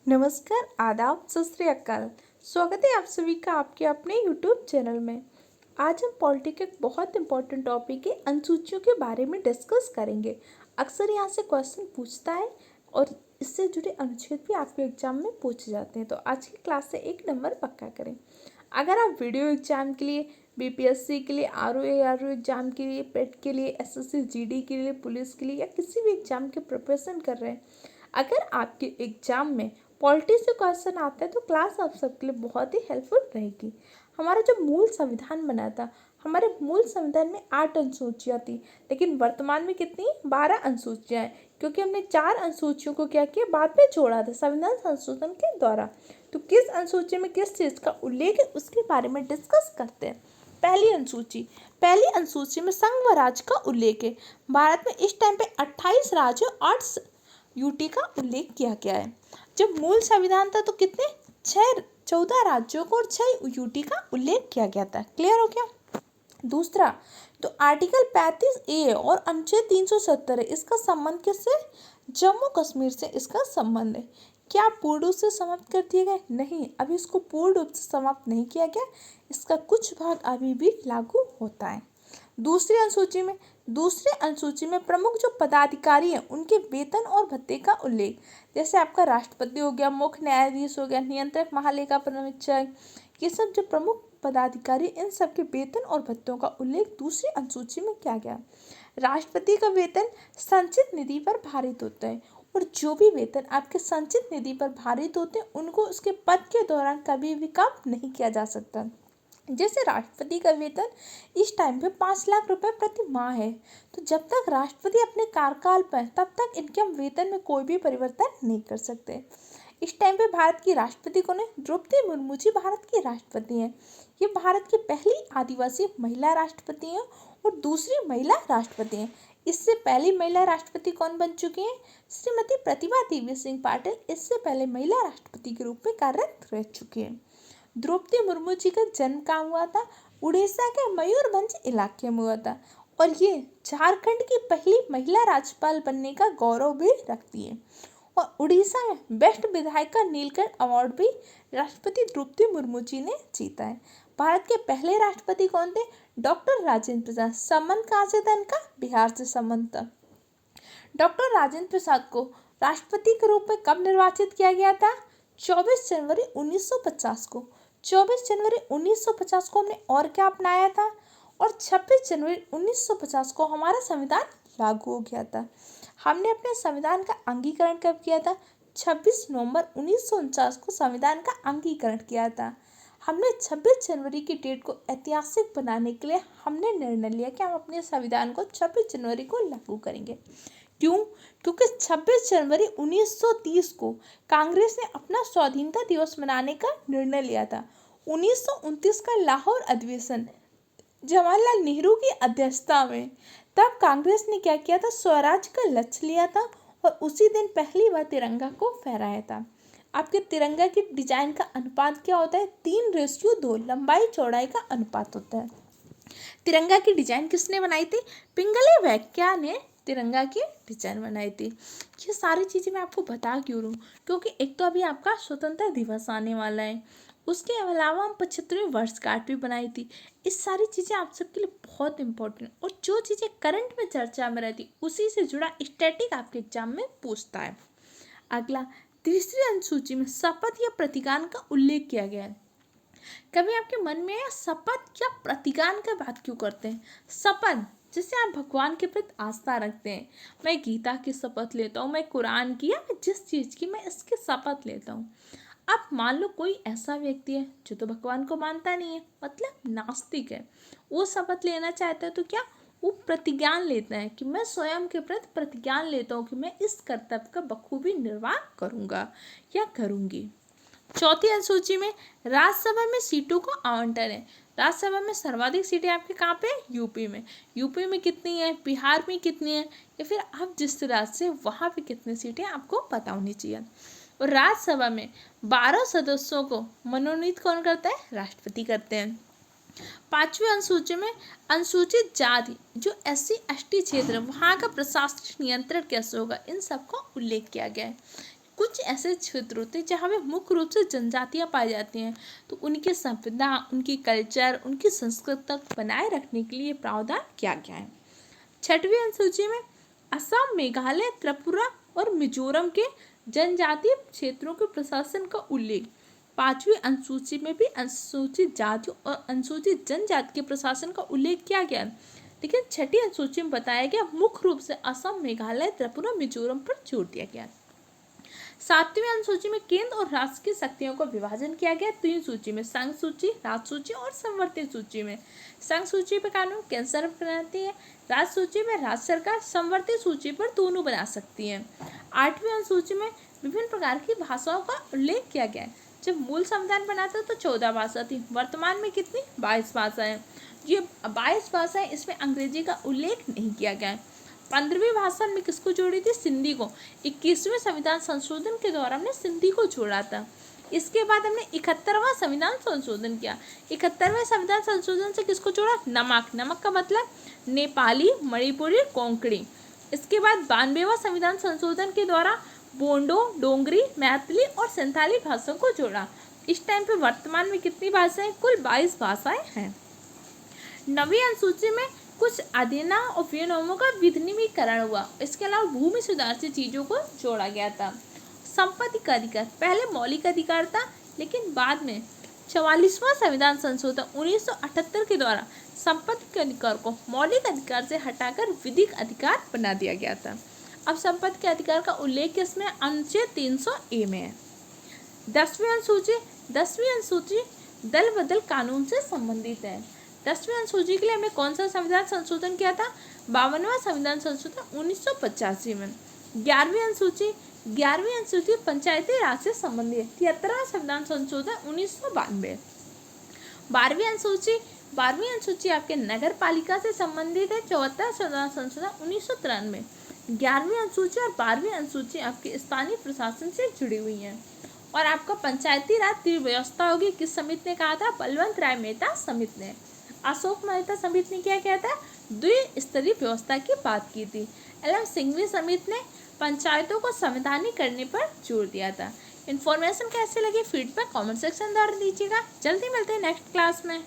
नमस्कार, आदाब, सत श्री अकाल। स्वागत है आप सभी का आपके अपने YouTube चैनल में। आज हम पॉलिटी के एक बहुत इंपॉर्टेंट टॉपिक है अनुसूचियों के बारे में डिस्कस करेंगे। अक्सर यहाँ से क्वेश्चन पूछता है और इससे जुड़े अनुच्छेद भी आपके एग्जाम में पूछे जाते हैं, तो आज की क्लास से 1 नंबर पक्का करें। अगर आप वीडियो एग्जाम के लिए, BPSC के लिए, RO एग्जाम के लिए, पेट के लिए, SSC GD के लिए, पुलिस के लिए या किसी भी एग्जाम के प्रिपरेशन कर रहे हैं, अगर आपके एग्जाम में पॉलिटी से क्वेश्चन आता है तो क्लास आप सबके लिए बहुत ही हेल्पफुल रहेगी। हमारा जो मूल संविधान बना था, हमारे मूल संविधान में 8 अनुसूचियाँ थी, लेकिन वर्तमान में कितनी 12 अनुसूचियाँ हैं, क्योंकि हमने 4 अनुसूचियों को क्या किया, बाद में जोड़ा था संविधान संशोधन के द्वारा। तो किस अनुसूची में किस चीज़ का उल्लेख है उसके बारे में डिस्कस करते हैं। पहली अनुसूची में संघ व राज्य का उल्लेख है। भारत में इस टाइम पे 28 राज्य और 8 यूटी का उल्लेख किया गया है। जब मूल संविधान था तो कितने 14 राज्यों को और 6 यूटी का उल्लेख किया गया था। क्लियर हो गया। दूसरा, तो आर्टिकल 35A और अनुच्छेद 370 है, इसका संबंध किससे, जम्मू कश्मीर से इसका संबंध है। क्या पूर्ण रूप से समाप्त कर दिया गया, नहीं, अभी इसको पूर्ण रूप से समाप्त नहीं किया गया, इसका कुछ भाग अभी भी लागू होता है। दूसरी अनुसूची में प्रमुख जो पदाधिकारी हैं उनके वेतन और भत्ते का उल्लेख, जैसे आपका राष्ट्रपति हो गया, मुख्य न्यायाधीश हो गया, नियंत्रक, महालेखा परीक्षक, ये सब जो प्रमुख पदाधिकारी, इन सब के वेतन और भत्तों का उल्लेख दूसरी अनुसूची में किया गया। राष्ट्रपति का वेतन संचित निधि पर भारित होता है, और जो भी वेतन आपके संचित निधि पर भारित होते हैं उनको उसके पद के दौरान कभी भी कम नहीं किया जा सकता। जैसे राष्ट्रपति का वेतन इस टाइम पे 5 लाख रुपए प्रति माह है, तो जब तक राष्ट्रपति अपने कार्यकाल पर, तब तक इनके हम वेतन में कोई भी परिवर्तन नहीं कर सकते। इस टाइम पे भारत की राष्ट्रपति कौन है, द्रौपदी मुर्मू जी भारत की राष्ट्रपति हैं। ये भारत की पहली आदिवासी महिला राष्ट्रपति हैं और दूसरी महिला राष्ट्रपति हैं। इससे पहली महिला राष्ट्रपति कौन बन चुकी हैं, श्रीमती प्रतिभा देवी सिंह पाटिल, इससे पहले महिला राष्ट्रपति के रूप में कार्यरत रह चुकी हैं। द्रौपदी मुर्मू जी का जन्म कहाँ हुआ था, उड़ीसा के मयूरभंज इलाके में हुआ था, और ये झारखंड की पहली महिला राज्यपाल बनने का गौरव भी रखती है। और उड़ीसा में बेस्ट विधायक का नीलकंठ अवार्ड भी राष्ट्रपति द्रौपदी मुर्मू जी ने जीता है। भारत के पहले राष्ट्रपति कौन थे, डॉक्टर राजेंद्र प्रसाद। संबंध कहाँ से था इनका, बिहार से संबंध था। डॉक्टर राजेंद्र प्रसाद को राष्ट्रपति के रूप में कब निर्वाचित किया गया था, 24 जनवरी 1950 को। 24 जनवरी 1950 को हमने और क्या अपनाया था, और 26 जनवरी 1950 को हमारा संविधान लागू हो गया था। हमने अपने संविधान का अंगीकरण कब किया था, 26 नवंबर 1949 को संविधान का अंगीकरण किया था। हमने 26 जनवरी की डेट को ऐतिहासिक बनाने के लिए हमने निर्णय लिया कि हम अपने संविधान को 26 जनवरी को लागू करेंगे। क्यों, क्योंकि 26 जनवरी 1930 को कांग्रेस ने अपना स्वाधीनता दिवस मनाने का निर्णय लिया था। 1929 का लाहौर अधिवेशन जवाहरलाल नेहरू की अध्यक्षता में, तब कांग्रेस ने क्या किया था, स्वराज का लक्ष्य लिया था और उसी दिन पहली बार तिरंगा को फहराया था। आपके तिरंगा की डिजाइन का अनुपात क्या होता है, 3:2 लंबाई चौड़ाई का अनुपात होता है। तिरंगा की डिजाइन किसने बनाई थी, पिंगले वैक्या ने तिरंगा की डिजाइन बनाई थी। ये सारी चीज़ें मैं आपको बता क्यों रहा हूँ, क्योंकि एक तो अभी आपका स्वतंत्रता दिवस आने वाला है, उसके अलावा हम 75वीं वर्षगांठ भी बनाई थी। इस सारी चीज़ें आप सबके लिए बहुत इंपॉर्टेंट, और जो चीज़ें करंट में चर्चा में रहती उसी से जुड़ा स्टैटिक आपके एग्जाम में पूछता है। अगला, तीसरी अनुसूची में शपथ या प्रतिज्ञान का उल्लेख किया गया है। कभी आपके मन में आया शपथ या प्रतिज्ञान की बात क्यों करते हैं। शपथ, जैसे आप भगवान के प्रति आस्था रखते हैं, मैं गीता की शपथ लेता हूँ, मैं कुरान की, या मैं जिस चीज़ की, मैं इसकी शपथ लेता हूँ। अब मान लो कोई ऐसा व्यक्ति है जो तो भगवान को मानता नहीं है, मतलब नास्तिक है, वो शपथ लेना चाहता है तो क्या, वो प्रतिज्ञान लेता है कि मैं स्वयं के प्रति प्रतिज्ञान लेता हूँ कि मैं इस कर्तव्य का बखूबी निर्वाह करूँगा या करूँगी। चौथी अनुसूची में राज्यसभा में सीटों को आवंटन है। राज्यसभा में सर्वाधिक सीटें आपके कहाँ पे, यूपी में। यूपी में कितनी है, बिहार में कितनी है, या फिर आप जिस राज्य से वहाँ पे कितनी सीटें आपको पता होनी चाहिए। और राज्यसभा में 12 सदस्यों को मनोनीत कौन करता है, राष्ट्रपति करते हैं। पांचवी अनुसूची में अनुसूचित जाति जो SC ST क्षेत्र, वहाँ का प्रशासनिक नियंत्रण कैसे होगा, इन सब को उल्लेख किया गया है। कुछ ऐसे क्षेत्र होते हैं जहाँ पे मुख्य रूप से जनजातियाँ पाई जाती हैं, तो उनकी संविधा, उनकी कल्चर, उनकी संस्कृति बनाए रखने के लिए प्रावधान किया गया है। छठवीं अनुसूची में असम, मेघालय, त्रिपुरा और मिजोरम के जनजातीय क्षेत्रों के प्रशासन का उल्लेख। पांचवी अनुसूची में भी अनुसूचित जातियों और अनुसूचित जनजाति के प्रशासन का उल्लेख किया गया है, लेकिन छठी अनुसूची में बताया गया मुख्य रूप से असम, मेघालय, त्रिपुरा, मिजोरम पर जोर दिया गया। सातवीं अनुसूची में केंद्र और राष्ट्र की शक्तियों का विभाजन किया गया तीन सूची में, संघ सूची, राज्य सूची और संवर्ती सूची में। संघ सूची पर कानून केंद्र सरकार बनाती है, राज्य सूची में राज्य सरकार, संवर्ती सूची पर दोनों बना सकती है। आठवीं अनुसूची में विभिन्न प्रकार की भाषाओं का उल्लेख किया गया है। जब मूल संविधान बना था तो 14 भाषा थी, वर्तमान में कितनी? 22 भाषाएं। ये 22 भाषाएं, इसमें अंग्रेजी का उल्लेख नहीं किया गया है। 15वीं भाषा में किसको जोड़ी थी? सिंधी को। 21वें संविधान संशोधन के दौरान हमने सिंधी को जोड़ा था। इसके बाद हमने 71वां संविधान संशोधन किया। 71वें संविधान संशोधन से किसको जोड़ा? नमक। नमक का मतलब नेपाली, मणिपुरी, कोंकणी। इसके बाद 92वां संविधान संशोधन के द्वारा बोंडो, डोंगरी, मैथिली और संथाली भाषाओं को जोड़ा। इस टाइम पे वर्तमान में कितनी भाषाएं? कुल 22 भाषाएं हैं। 9वीं अनुसूची में कुछ अधिनियम और विनियमों का विनियमीकरण हुआ। इसके अलावा भूमि सुधार से चीजों को जोड़ा गया था। संपत्ति का अधिकार पहले मौलिक अधिकार था, लेकिन बाद में 44वां संविधान संशोधन 1978 के द्वारा संपत्ति के अधिकार को मौलिक अधिकार से हटाकर विधिक अधिकार बना दिया गया था। अब संपत्ति के अधिकार का उल्लेख इसमें अनुच्छेद 300A में है। 10वीं अनुसूची दल बदल कानून से संबंधित है। 10वीं अनुसूची के लिए हमने कौन सा संविधान संशोधन किया था? 52वां संविधान संशोधन 1985 में। 11वीं अनुसूची पंचायती राज से संबंधित है। 73वां संविधान संशोधन 1992। 12वीं अनुसूची आपके नगर पालिका से संबंधित है। 74वां संविधान संशोधन 1993। 11वीं अनुसूची और 12वीं अनुसूची आपके स्थानीय प्रशासन से जुड़ी हुई है। और आपका पंचायती राज व्यवस्था होगी, किस समिति ने कहा था? बलवंत राय मेहता समिति ने। अशोक मेहता समिति ने क्या किया था? द्विस्तरीय व्यवस्था की बात की थी। एवं सिंघवी समिति ने पंचायतों को संवैधानिक करने पर जोर दिया था। इन्फॉर्मेशन कैसे लगी? फीडबैक कमेंट सेक्शन द्वारा दीजिएगा। जल्दी मिलते हैं नेक्स्ट क्लास में।